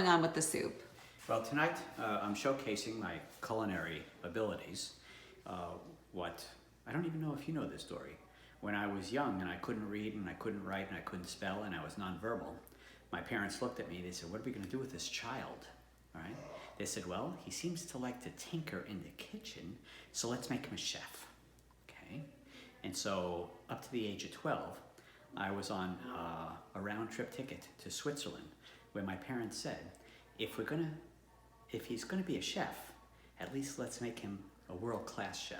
going on with the soup? Well, tonight I'm showcasing my culinary abilities. I don't even know if you know this story. When I was young and I couldn't read and I couldn't write and I couldn't spell and I was nonverbal, my parents looked at me, they said, what are we gonna do with this child? All right? They said, well, he seems to like to tinker in the kitchen, so let's make him a chef, okay? And so up to the age of 12, I was on a round trip ticket to Switzerland where my parents said, if he's gonna be a chef, at least let's make him a world-class chef.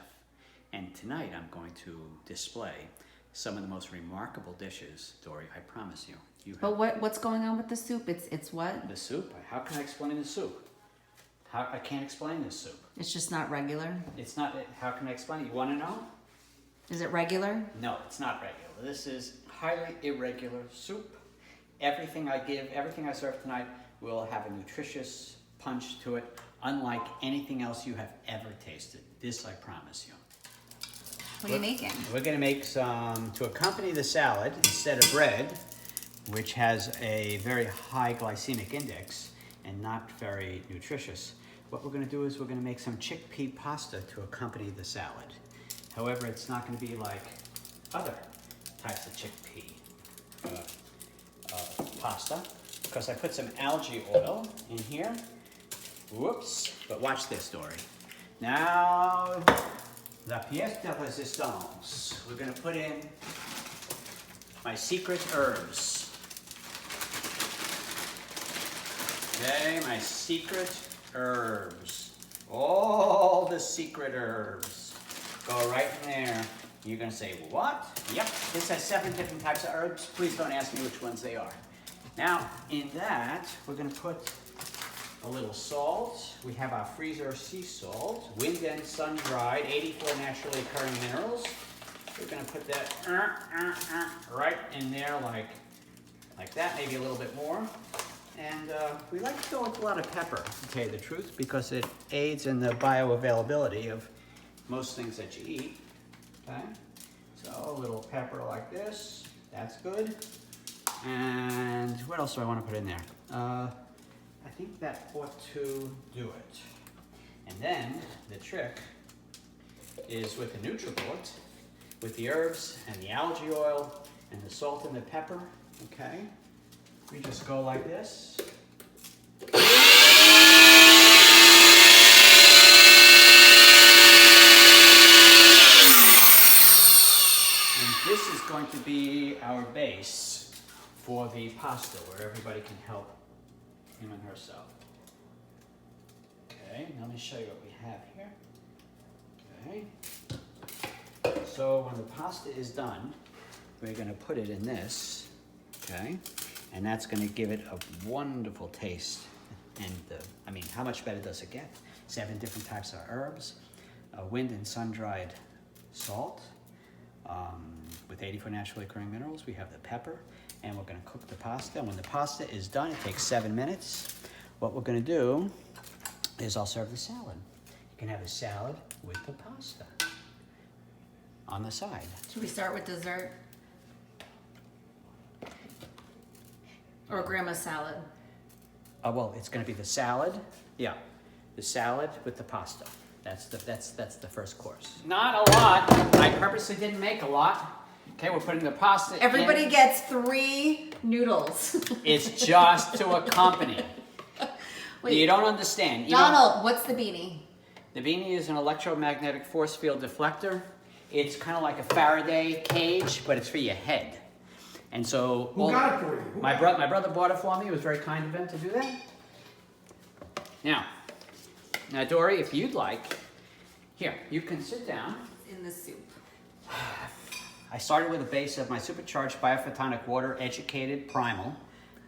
And tonight I'm going to display some of the most remarkable dishes, Dory, I promise you. But what's going on with the soup? It's what? The soup? How can I explain the soup? I can't explain this soup. It's just not regular? It's not, how can I explain it? You wanna know? Is it regular? No, it's not regular. This is highly irregular soup. Everything I serve tonight will have a nutritious punch to it, unlike anything else you have ever tasted. This I promise you. What are you making? We're gonna make some, to accompany the salad, instead of bread, which has a very high glycemic index and not very nutritious, what we're gonna do is we're gonna make some chickpea pasta to accompany the salad. However, it's not gonna be like other types of chickpea pasta, because I put some algae oil in here. Whoops, but watch this, Dory. Now, la pièce de résistance. We're gonna put in my secret herbs. Okay, my secret herbs. All the secret herbs go right in there. You're gonna say, what? Yep, this has 7 different types of herbs. Please don't ask me which ones they are. Now, in that, we're gonna put a little salt. We have our freezer sea salt, wind and sun dried, 84 naturally occurring minerals. We're gonna put that right in there like that, maybe a little bit more. And we like to go with a lot of pepper, to tell you the truth, because it aids in the bioavailability of most things that you eat, okay? So a little pepper like this, that's good. And what else do I want to put in there? I think that ought to do it. And then the trick is with the NutriBullet, with the herbs and the algae oil and the salt and the pepper, okay? We just go like this. And this is going to be our base for the pasta, where everybody can help him and herself. Okay, now let me show you what we have here. Okay. So when the pasta is done, we're going to put it in this, okay? And that's going to give it a wonderful taste. And I mean, how much better does it get? 7 different types of herbs, wind and sun-dried salt, with 84 naturally occurring minerals. We have the pepper, and we're going to cook the pasta. And when the pasta is done, it takes 7 minutes. What we're going to do is I'll serve the salad. You can have a salad with the pasta on the side. Should we start with dessert? Or grandma's salad? Well, it's going to be the salad. Yeah, the salad with the pasta. That's the first course. Not a lot. I purposely didn't make a lot. Okay, we're putting the pasta in. Everybody gets 3 noodles. It's just to accompany. Wait, you don't understand. Donald, what's the beanie? The beanie is an electromagnetic force field deflector. It's kind of like a Faraday cage, but it's for your head. And so, Who got it for you? My brother bought it for me. It was very kind of him to do that. Now, Dory, if you'd like, here, you can sit down. In the soup. I started with a base of my supercharged biophotonic water, educated primal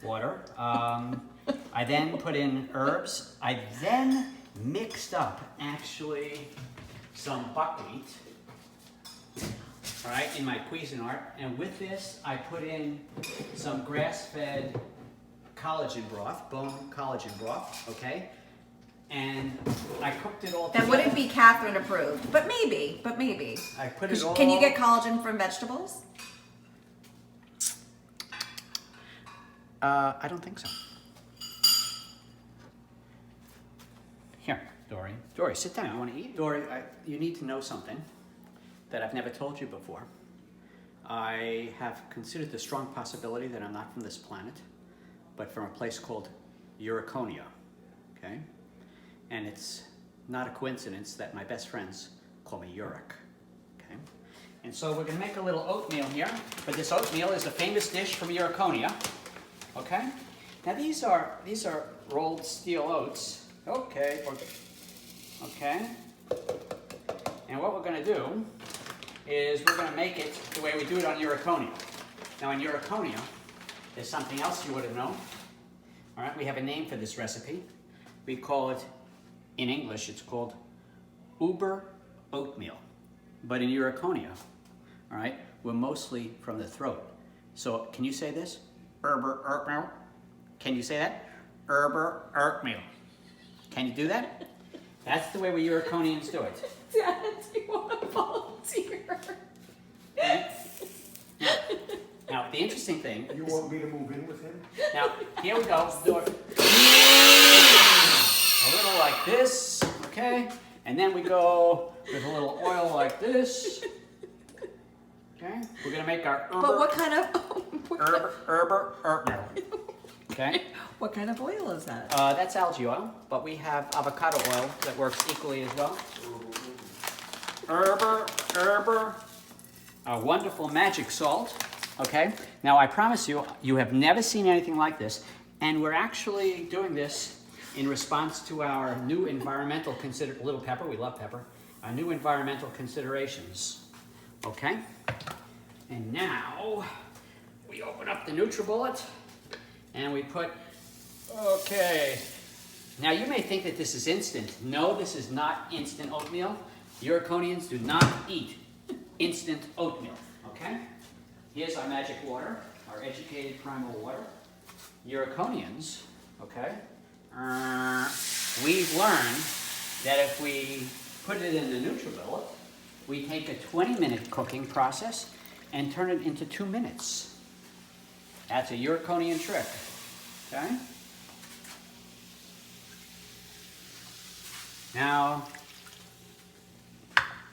water. I then put in herbs. I then mixed up, actually, some buckwheat. All right, in my Cuisinart, and with this, I put in some grass-fed collagen broth, bone collagen broth, okay? And I cooked it all together. That wouldn't be Catherine approved, but maybe. I put it all... Can you get collagen from vegetables? I don't think so. Here, Dory. Dory, sit down. You want to eat? Dory, you need to know something that I've never told you before. I have considered the strong possibility that I'm not from this planet, but from a place called Urkonia, okay? And it's not a coincidence that my best friends call me Uruk, okay? And so we're gonna make a little oatmeal here, but this oatmeal is a famous dish from Urkonia, okay? Now these are rolled steel oats, okay? And what we're gonna do is we're gonna make it the way we do it on Urkonia. Now in Urkonia, there's something else you would have known. All right, we have a name for this recipe. We call it, in English, it's called Uber oatmeal. But in Urkonia, all right, we're mostly from the throat. So can you say this? Uber oatmeal. Can you say that? Uber oatmeal. Can you do that? That's the way we Urkonians do it. Dad, do you want to volunteer? Okay? Now, the interesting thing. You want me to move in with him? Now, here we go. Do it. A little like this, okay? And then we go with a little oil like this. Okay? We're gonna make our But what kind of oatmeal. Okay? what kind of oil is that? That's algae oil, but we have avocado oil that works equally as well. A wonderful magic salt. Okay, now I promise you, you have never seen anything like this, and we're actually doing this in response to our new environmental little pepper, we love pepper, our new environmental considerations. Okay, and now we open up the NutriBullet and we put, okay, now you may think that this is instant. No, this is not instant oatmeal. Urkonians do not eat instant oatmeal, okay? Here's our magic water, our educated primal water. Urkonians, okay, we've learned that if we put it in the NutriBullet, we take a 20-minute cooking process and turn it into 2 minutes. That's a Urkonian trick, okay? Now,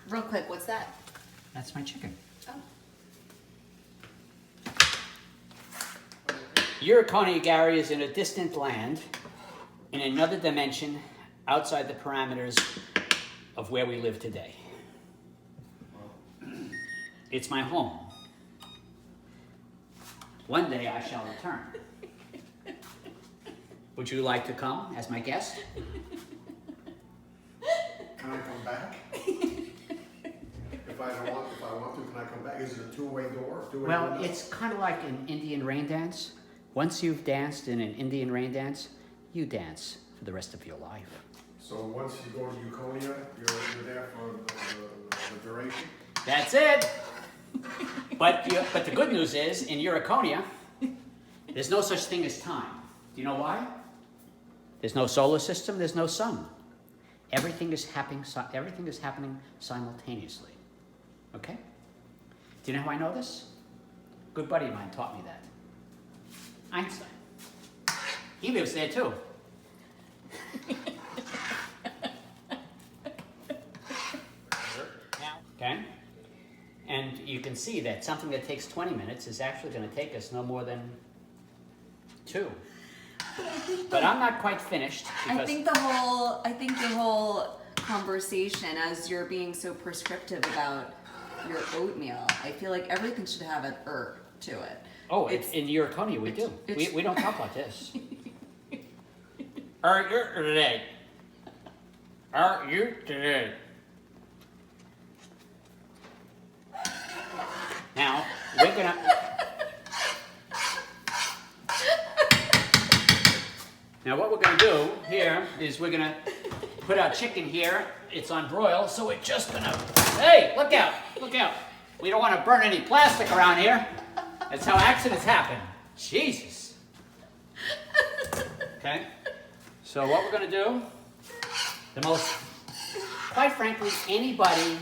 Real quick, what's that? that's my chicken. Oh. Urkonia, Gary, is in a distant land, in another dimension, outside the parameters of where we live today. It's my home. One day I shall return. Would you like to come as my guest? Can I come back? If I want to, can I come back? Is it a two-way door? Well, it's kind of like an Indian rain dance. Once you've danced in an Indian rain dance, you dance for the rest of your life. So once you go to Urkonia, you're there for the duration? That's it. But the good news is, in Urkonia, there's no such thing as time. Do you know why? There's no solar system, there's no sun. Everything is happening simultaneously. Okay? Do you know how I know this? A good buddy of mine taught me that. Einstein. He lives there too. Okay? And you can see that something that takes 20 minutes is actually going to take us no more than 2. But I'm not quite finished. I think the whole conversation, as you're being so prescriptive about your oatmeal, I feel like everything should have an to it. Oh, in Urkonia we do. We don't talk like this. Are you today? Are you today? Now, we're gonna... Now what we're gonna do here is we're gonna put our chicken here. It's on broil, so we're just gonna... Hey, look out, look out. We don't wanna burn any plastic around here. That's how accidents happen. Jesus. Okay, so what we're gonna do, quite frankly, anybody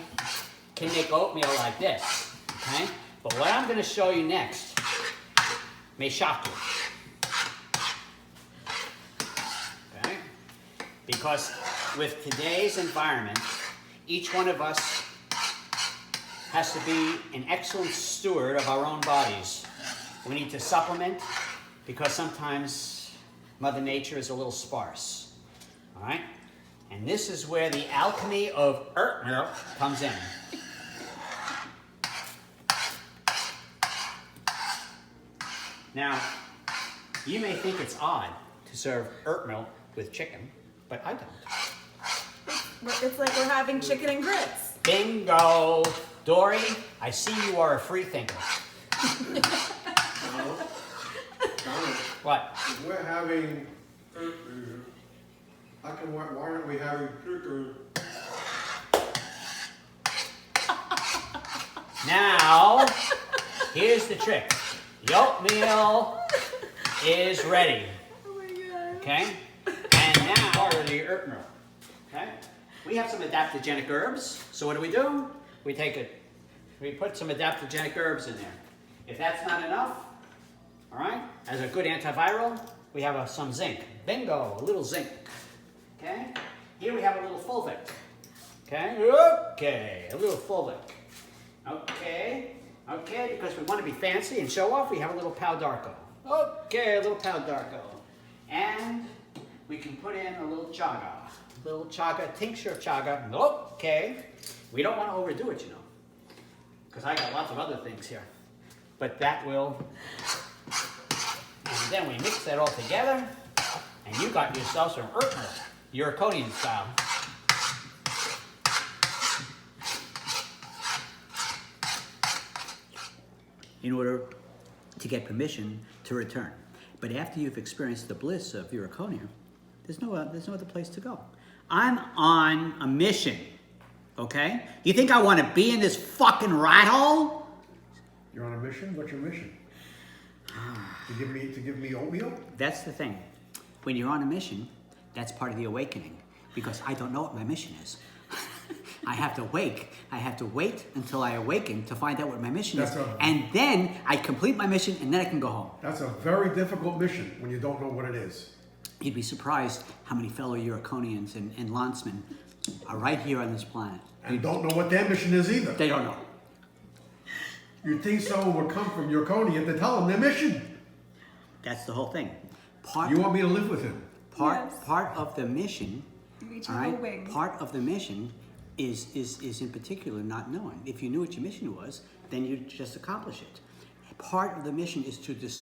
can make oatmeal like this, okay? But what I'm gonna show you next may shock you. Okay? Because with today's environment, each one of us has to be an excellent steward of our own bodies. We need to supplement because sometimes Mother Nature is a little sparse. All right? And this is where the alchemy of Urkonia comes in. Now, you may think it's odd to serve Urkonia with chicken, but I don't. It's like we're having chicken and grits. Bingo! Dory, I see you are a free thinker. Donald, What? if we're having, why aren't we having Now, here's the trick. The oatmeal is ready. Oh my god. Okay? And now, part of the Urkonia. Okay? We have some adaptogenic herbs. So what do? We put some adaptogenic herbs in there. If that's not enough, all right, as a good antiviral, we have some zinc. Bingo, a little zinc. Okay? Here we have a little fulvic. Okay? Okay, a little fulvic. Okay, because we want to be fancy and show off, we have a little pau d'arco. Okay, a little pau d'arco. And we can put in a little chaga. Tincture of chaga. Okay. We don't want to overdo it, you know. Because I got lots of other things here. But that will. And then we mix that all together. And you got yourself some Urkonia, Urkonian style. In order to get permission to return. But after you've experienced the bliss of Urkonia, there's no other place to go. I'm on a mission, okay? You think I want to be in this fucking rat hole? You're on a mission? What's your mission? To give me oatmeal? That's the thing. When you're on a mission, that's part of the awakening. Because I don't know what my mission is. I have to wait until I awaken to find out what my mission is. And then I complete my mission and then I can go home. That's a very difficult mission when you don't know what it is. You'd be surprised how many fellow Urkonians and landsmen are right here on this planet. And don't know what their mission is either. They don't know. You'd think someone would come from Urkonia to tell them their mission. That's the whole thing. You want me to live with him? Yes. Part of the mission, You each all have a right, wing. part of the mission is in particular not knowing. If you knew what your mission was, then you'd just accomplish it. Part of the mission is to